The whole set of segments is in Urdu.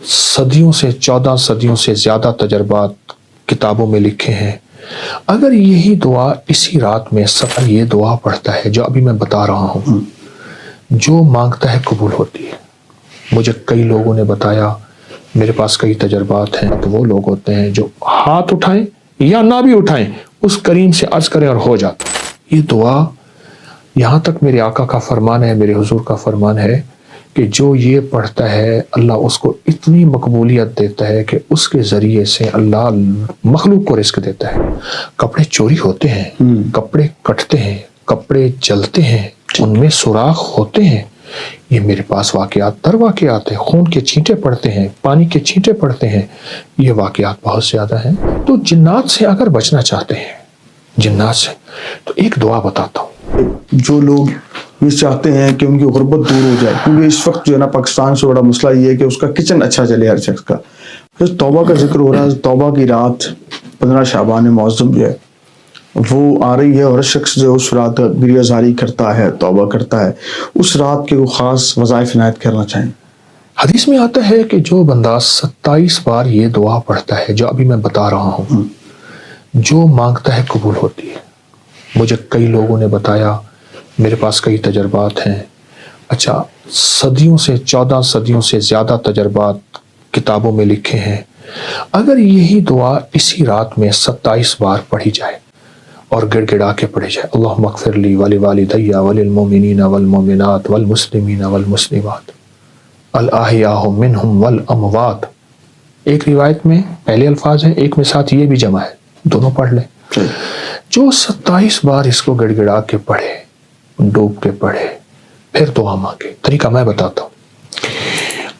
صدیوں سے 14 صدیوں سے زیادہ تجربات کتابوں میں لکھے ہیں. اگر یہی دعا اسی رات میں سفر یہ دعا پڑھتا ہے جو ابھی میں بتا رہا ہوں، جو مانگتا ہے قبول ہوتی ہے. مجھے کئی لوگوں نے بتایا، میرے پاس کئی تجربات ہیں، تو وہ لوگ ہوتے ہیں جو ہاتھ اٹھائیں یا نہ بھی اٹھائیں اس کریم سے عرض کریں اور ہو جاتا. یہ دعا یہاں تک میرے آقا کا فرمان ہے، میرے حضور کا فرمان ہے کہ جو یہ پڑھتا ہے اللہ اس کو اتنی مقبولیت دیتا ہے کہ اس کے ذریعے سے اللہ مخلوق کو رزق دیتا ہے. کپڑے چوری ہوتے ہیں، کپڑے کٹتے ہیں، کپڑے جلتے ہیں، ان میں سوراخ ہوتے ہیں. یہ میرے پاس واقعات در واقعات ہیں. خون کے چھینٹے پڑتے ہیں، پانی کے چھینٹے پڑتے ہیں. یہ واقعات بہت زیادہ ہیں. تو جنات سے اگر بچنا چاہتے ہیں، جنات سے، تو ایک دعا بتاتا ہوں. جو لوگ یہ چاہتے ہیں کہ ان کی غربت دور ہو جائے، کیونکہ اس وقت جو ہے نا پاکستان سے بڑا مسئلہ یہ ہے کہ اس کا کچن اچھا چلے ہر شخص کا. توبہ کا ذکر ہو رہا ہے. توبہ کی رات 15 شعبان معظم جو ہے وہ آ رہی ہے، اور شخص جو اس رات گریہ زاری کرتا ہے، توبہ کرتا ہے، اس رات کے وہ خاص وظائف عنایت کرنا چاہیں. حدیث میں آتا ہے کہ جو بندہ 27 بار یہ دعا پڑھتا ہے جو ابھی میں بتا رہا ہوں، جو مانگتا ہے قبول ہوتی ہے. مجھے کئی لوگوں نے بتایا، میرے پاس کئی تجربات ہیں. اچھا، صدیوں سے 14 صدیوں سے زیادہ تجربات کتابوں میں لکھے ہیں. اگر یہی دعا اسی رات میں 27 بار پڑھی جائے اور گڑ گڑا کے پڑھی جائے، اللہم اغفر لی ولوالدی وللمؤمنین والمؤمنات والمسلمین والمسلمات الاحیاء منہم والاموات. ایک روایت میں پہلے الفاظ ہیں، ایک میں ساتھ یہ بھی جمع ہے، دونوں پڑھ لیں. جو 27 بار اس کو گڑ گڑا کے پڑھے، ڈوب کے پڑھے، پھر دعا مانگے. طریقہ میں بتاتا ہوں.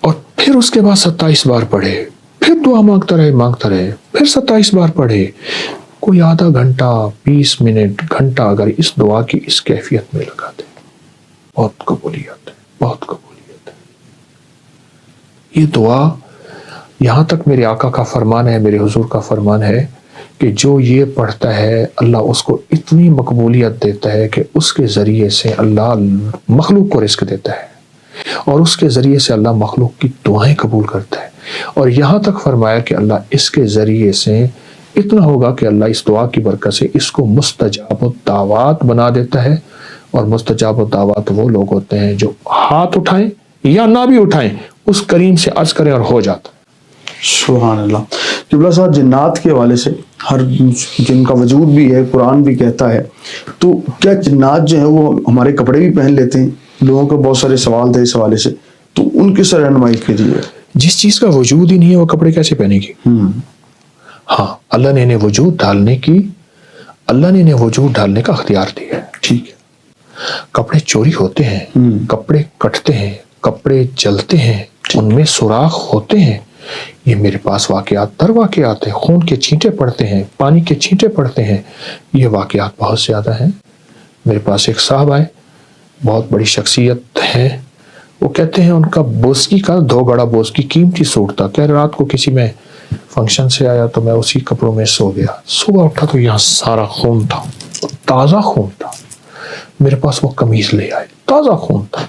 اور پھر اس کے بعد 27 بار پڑھے، پھر دعا مانگتا رہے، پھر 27 بار پڑھے. کوئی آدھا گھنٹہ، 20 منٹ، گھنٹہ اگر اس دعا کی اس کیفیت میں لگا دے، بہت قبولیت ہے، بہت قبولیت ہے. یہ دعا یہاں تک میرے آقا کا فرمان ہے، میرے حضور کا فرمان ہے کہ جو یہ پڑھتا ہے اللہ اس کو اتنی مقبولیت دیتا ہے کہ اس کے ذریعے سے اللہ مخلوق کو رزق دیتا ہے، اور اس کے ذریعے سے اللہ مخلوق کی دعائیں قبول کرتا ہے. اور یہاں تک فرمایا کہ اللہ اس کے ذریعے سے اتنا ہوگا کہ اللہ اس دعا کی برکت سے اس کو مستجاب الدعوات بنا دیتا ہے. اور مستجاب الدعوات وہ لوگ ہوتے ہیں جو ہاتھ اٹھائیں یا نہ بھی اٹھائیں اس کریم سے عرض کریں اور ہو جاتا. سبحان اللہ. قبلہ صاحب، جنات کے حوالے سے، ہر جن کا وجود بھی ہے، قرآن بھی کہتا ہے، تو کیا جنات جو ہیں وہ ہمارے کپڑے بھی پہن لیتے ہیں؟ لوگوں کے بہت سارے سوال تھے اس حوالے سے، تو ان کی سر رہنمائی کیجیے. جس چیز کا وجود ہی نہیں ہے وہ کپڑے کیسے پہنے گی؟ ہاں، اللہ نے انہیں وجود ڈالنے کا اختیار دیا ہے. ٹھیک ہے. کپڑے چوری ہوتے ہیں، کپڑے کٹتے ہیں، کپڑے جلتے ہیں، ان میں سوراخ ہوتے ہیں. یہ میرے پاس واقعات در واقعات ہیں. خون کے چھینٹے پڑتے ہیں، پانی کے چھینٹے پڑتے ہیں. یہ واقعات بہت زیادہ ہیں. میرے پاس ایک صاحب آئے، بہت بڑی شخصیت ہے. وہ کہتے ہیں ان کا بوسکی کا 2 گڑا بوسکی قیمتی سوٹ تھا. کہہ رات کو کسی میں فنکشن سے آیا تو میں اسی کپڑوں میں سو گیا. صبح اٹھا تو یہاں سارا خون تھا، تازہ خون تھا. میرے پاس وہ قمیض لے آئے، تازہ خون تھا،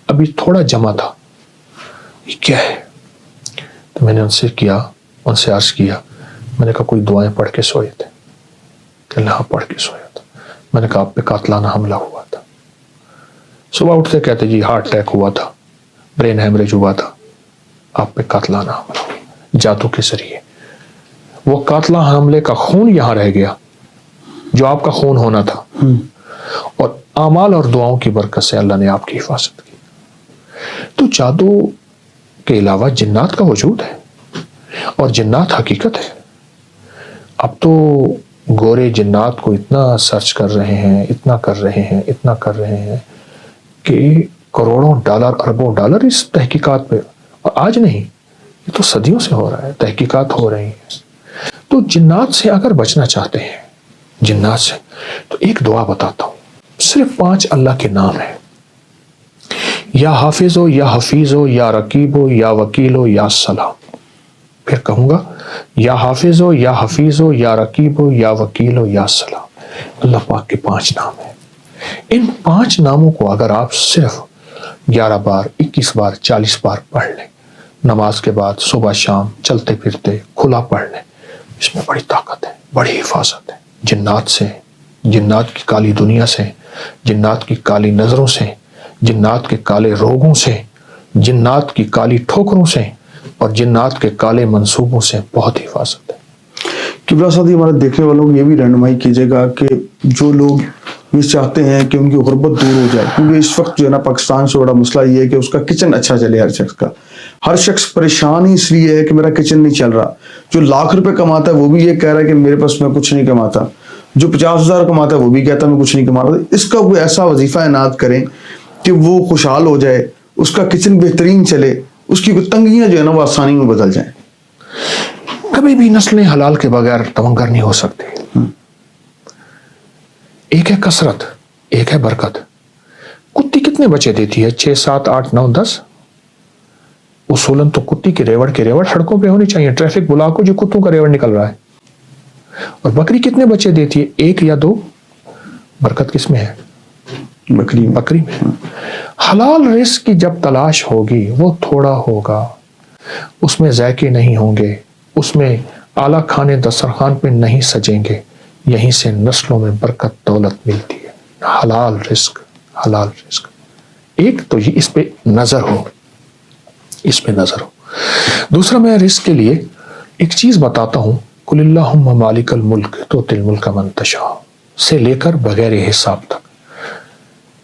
ابھی تھوڑا جمع تھا. یہ کیا ہے؟ تو میں نے ان سے عرض کیا، میں نے کہا کوئی دعائیں پڑھ کے سوئے تھے؟ کہ اللہ پڑھ کے سویا تھا. میں نے کہا آپ پہ قاتلانہ حملہ ہوا تھا. صبح اٹھتے کہتے جی ہارٹ اٹیک ہوا تھا، برین ہیمریج ہوا تھا، آپ پہ قاتلانہ حملہ ہوا جادو کے ذریعے. وہ قاتلانہ حملے کا خون یہاں رہ گیا جو آپ کا خون ہونا تھا، اور اعمال اور دعاؤں کی برکت سے اللہ نے آپ کی حفاظت کی. تو جادو کے علاوہ جنات کا وجود ہے، اور جنات حقیقت ہے. اب تو گورے جنات کو اتنا سرچ کر رہے ہیں، اتنا کر رہے ہیں کہ کروڑوں ڈالر، اربوں ڈالر اس تحقیقات پہ. اور آج نہیں، یہ تو صدیوں سے ہو رہا ہے، تحقیقات ہو رہی ہیں. تو جنات سے اگر بچنا چاہتے ہیں، جنات سے، تو ایک دعا بتاتا ہوں. صرف 5 اللہ کے نام ہیں. یا حافظ ہو، یا حفیظ ہو، یا رقیب ہو، یا وکیل ہو، یا سلام. پھر کہوں گا، یا حافظ ہو، یا حفیظ ہو، یا رقیب ہو، یا وکیل ہو، یا سلام. اللہ پاک کے 5 نام ہیں. ان 5 ناموں کو اگر آپ صرف 11 بار، 21 بار، 40 بار پڑھ لیں، نماز کے بعد صبح شام چلتے پھرتے کھلا پڑھ لیں، اس میں بڑی طاقت ہے، بڑی حفاظت ہے جنات سے، جنات کی کالی دنیا سے، جنات کی کالی نظروں سے، جنات کے کالے روگوں سے، جنات کی کالی ٹھوکروں سے اور جنات کے کالے منصوبوں سے بہت حفاظت ہے۔ قبلہ صاحب ہمارے دیکھنے والوں کو یہ بھی رہنمائی کیجیے گا کہ جو لوگ یہ چاہتے ہیں کہ ان کی غربت دور ہو جائے، کیونکہ اس وقت جو ہے نا پاکستان سے بڑا مسئلہ یہ ہے کہ اس کا کچن اچھا چلے، ہر شخص پریشان ہی اس لیے ہے کہ میرا کچن نہیں چل رہا۔ جو لاکھ روپے کماتا ہے وہ بھی یہ کہہ رہا ہے کہ میرے پاس میں کچھ نہیں کماتا، جو 50,000 کماتا ہے وہ بھی کہتا ہے میں کچھ نہیں کماتا۔ اس کا کوئی ایسا وظیفہ عنایت کریں کہ وہ خوشحال ہو جائے، اس کا کچن بہترین چلے، اس کی تنگیاں جو ہے نا وہ آسانی میں بدل جائیں۔ کبھی بھی نسلیں حلال کے بغیر تمنگر نہیں ہو سکتی۔ ایک ہے کثرت، ایک ہے برکت۔ کتی کتنے بچے دیتی ہے؟ 6 7 8 9 10۔ اصولاً تو کتی کے ریوڑ سڑکوں پہ ہونی چاہیے، ٹریفک بلا کو جو کتوں کا ریوڑ نکل رہا ہے۔ اور بکری کتنے بچے دیتی ہے؟ 1 یا 2۔ برکت کس میں ہے؟ بکری میں۔ حلال رزق کی جب تلاش ہوگی وہ تھوڑا ہوگا، اس میں ذائقے نہیں ہوں گے، اس میں اعلیٰ کھانے دسترخوان پہ نہیں سجیں گے، یہیں سے نسلوں میں برکت دولت ملتی ہے۔ حلال رزق، حلال رزق۔ ایک تو یہ اس پہ نظر ہو، اس پہ نظر ہو۔ دوسرا میں رزق کے لیے ایک چیز بتاتا ہوں، قل اللہم مالک الملک تؤتی الملک من تشاء سے لے کر بغیر حساب تک۔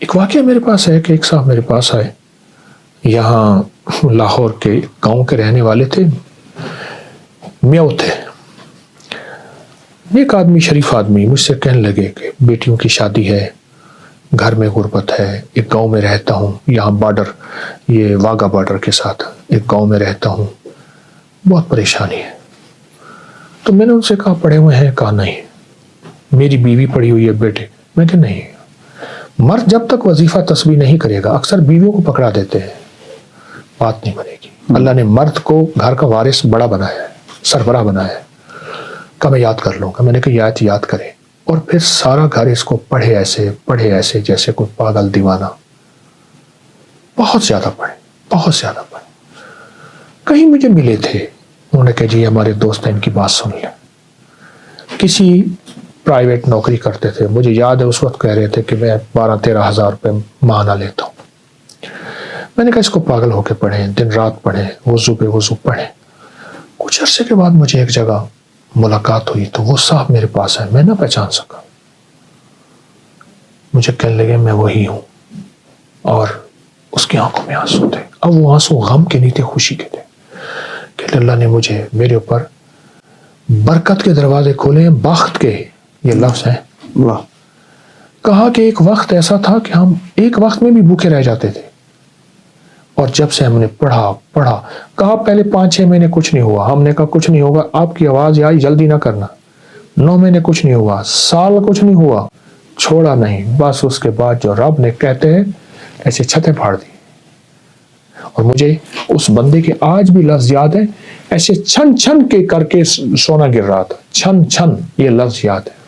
ایک واقعہ میرے پاس ہے کہ ایک صاحب میرے پاس آئے، یہاں لاہور کے گاؤں کے رہنے والے تھے، میاؤ تھے، ایک آدمی شریف آدمی، مجھ سے کہنے لگے کہ بیٹیوں کی شادی ہے، گھر میں غربت ہے، ایک گاؤں میں رہتا ہوں، یہاں بارڈر، یہ واگا بارڈر کے ساتھ ایک گاؤں میں رہتا ہوں، بہت پریشانی ہے۔ تو میں نے ان سے کہا پڑھے ہوئے ہیں؟ کہا نہیں۔ میری بیوی پڑھی ہوئی ہے بیٹے؟ میں کہ نہیں۔ مرد جب تک وظیفہ تسبیح نہیں کرے گا، اکثر بیویوں کو پکڑا دیتے ہیں، بات نہیں بنے گی۔ اللہ نے مرد کو گھر کا وارث بڑا بنایا ہے، سربراہ بنایا ہے۔ کہا میں یاد کر لوں گا۔ میں نے کہا یہ آیت یاد کرے اور پھر سارا گھر اس کو پڑھے ایسے جیسے کوئی پاگل دیوانہ، بہت زیادہ پڑھے، بہت زیادہ پڑھے۔ کہیں مجھے ملے تھے، انہوں نے کہا جی ہمارے دوست ہیں، ان کی بات سن لیں۔ کسی پرائیویٹ نوکری کرتے تھے، مجھے یاد ہے اس وقت کہہ رہے تھے کہ میں 12-13 ہزار روپے ماہانہ لیتا ہوں۔ میں نے کہا اس کو پاگل ہو کے پڑھیں، دن رات پڑھیں، وضو پہ وضو پڑھیں۔ کچھ عرصے کے بعد مجھے ایک جگہ ملاقات ہوئی تو وہ صاحب میرے پاس ہے، میں نہ پہچان سکا۔ مجھے کہنے لگے میں وہی ہوں، اور اس کی آنکھوں میں آنسو تھے۔ اب وہ آنسو غم کے نہیں تھے، خوشی کے تھے کہ اللہ نے مجھے، میرے اوپر برکت کے دروازے کھولے ہیں، بخت کے، یہ لفظ ہے۔ واہ۔ کہا کہ ایک وقت ایسا تھا کہ ہم ایک وقت میں بھی بھوکے رہ جاتے تھے، اور جب سے ہم نے پڑھا، کہا پہلے 5-6 مہینے کچھ نہیں ہوا، ہم نے کہا کچھ نہیں ہوگا، آپ کی آواز آئی جلدی نہ کرنا، 9 مہینے کچھ نہیں ہوا، سال کچھ نہیں ہوا، چھوڑا نہیں، بس اس کے بعد جو رب نے کہتے ہیں ایسے چھتیں پھاڑ دی۔ اور مجھے اس بندے کے آج بھی لفظ یاد ہے، ایسے چھن چھن کے کر کے سونا گر رہا تھا، چھن چھن، یہ لفظ یاد ہے۔